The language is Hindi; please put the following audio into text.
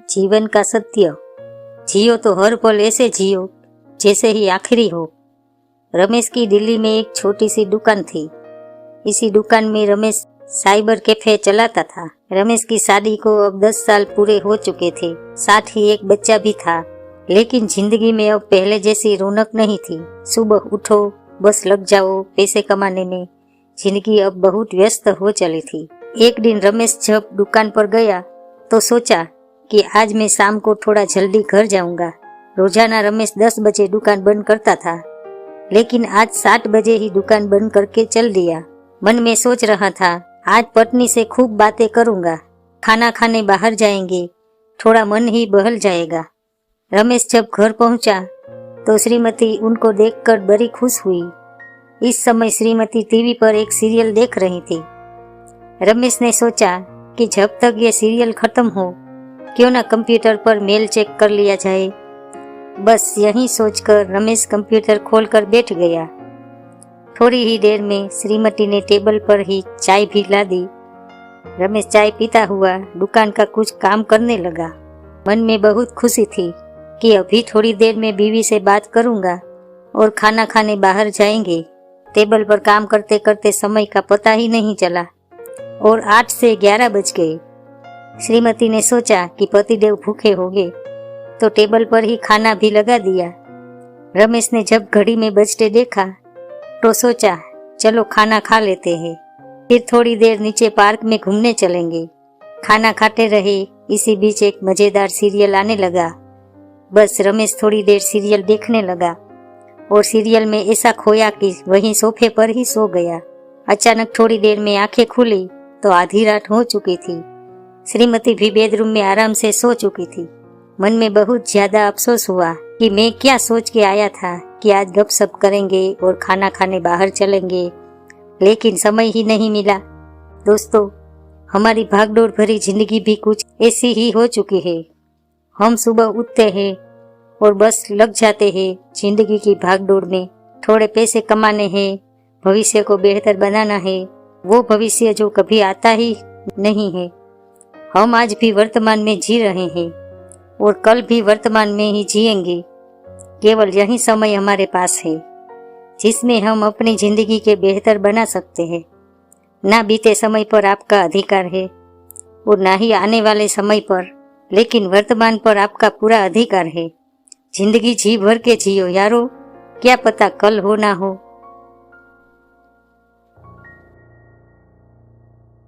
जीवन का सत्य। जियो तो हर पल ऐसे जियो जैसे ही आखिरी हो। रमेश की दिल्ली में एक छोटी सी दुकान थी। इसी दुकान में रमेश साइबर कैफे चलाता था। रमेश की शादी को अब 10 साल पूरे हो चुके थे, साथ ही एक बच्चा भी था। लेकिन जिंदगी में अब पहले जैसी रौनक नहीं थी। सुबह उठो, बस लग जाओ पैसे कमाने में। जिंदगी अब बहुत व्यस्त हो चली थी। एक दिन रमेश जब दुकान पर गया तो सोचा कि आज मैं शाम को थोड़ा जल्दी घर जाऊंगा। रोजाना रमेश 10 बजे दुकान बंद करता था, लेकिन आज 7 बजे ही दुकान बंद करके चल दिया। मन में सोच रहा था, आज पत्नी से खूब बातें करूंगा, खाना खाने बाहर जाएंगे, थोड़ा मन ही बहल जाएगा। रमेश जब घर पहुंचा तो श्रीमती उनको देखकर बड़ी खुश हुई। इस समय श्रीमती टीवी पर एक सीरियल देख रही थी। रमेश ने सोचा कि जब तक ये सीरियल खत्म हो, क्यों ना कंप्यूटर पर मेल चेक कर लिया जाए। बस यही सोचकर रमेश कंप्यूटर खोलकर बैठ गया। थोड़ी ही देर में श्रीमती ने टेबल पर ही चाय भी ला दी। रमेश चाय पीता हुआ दुकान का कुछ काम करने लगा। मन में बहुत खुशी थी कि अभी थोड़ी देर में बीवी से बात करूंगा और खाना खाने बाहर जाएंगे। टेबल पर काम करते करते समय का पता ही नहीं चला और 8 से 11 बज गए। श्रीमती ने सोचा कि पतिदेव भूखे होंगे तो टेबल पर ही खाना भी लगा दिया। रमेश ने जब घड़ी में बजते देखा तो सोचा, चलो खाना खा लेते हैं, फिर थोड़ी देर नीचे पार्क में घूमने चलेंगे। खाना खाते रहे। इसी बीच एक मजेदार सीरियल आने लगा। बस रमेश थोड़ी देर सीरियल देखने लगा और सीरियल में ऐसा खोया कि वहीं सोफे पर ही सो गया। अचानक थोड़ी देर में आंखें खुली तो आधी रात हो चुकी थी। श्रीमती भी बेडरूम में आराम से सो चुकी थी। मन में बहुत ज्यादा अफसोस हुआ कि मैं क्या सोच के आया था कि आज गपशप करेंगे और खाना खाने बाहर चलेंगे, लेकिन समय ही नहीं मिला। दोस्तों, हमारी भागदौड़ भरी जिंदगी भी कुछ ऐसी ही हो चुकी है। हम सुबह उठते हैं और बस लग जाते हैं जिंदगी की भागदौड़ में। थोड़े पैसे कमाने हैं, भविष्य को बेहतर बनाना है, वो भविष्य जो कभी आता ही नहीं है। हम आज भी वर्तमान में जी रहे हैं और कल भी वर्तमान में ही जिएंगे। केवल यही समय हमारे पास है जिसमें हम अपनी जिंदगी के बेहतर बना सकते हैं। ना बीते समय पर आपका अधिकार है और ना ही आने वाले समय पर, लेकिन वर्तमान पर आपका पूरा अधिकार है। जिंदगी जी भर के जियो यारो, क्या पता कल हो ना हो।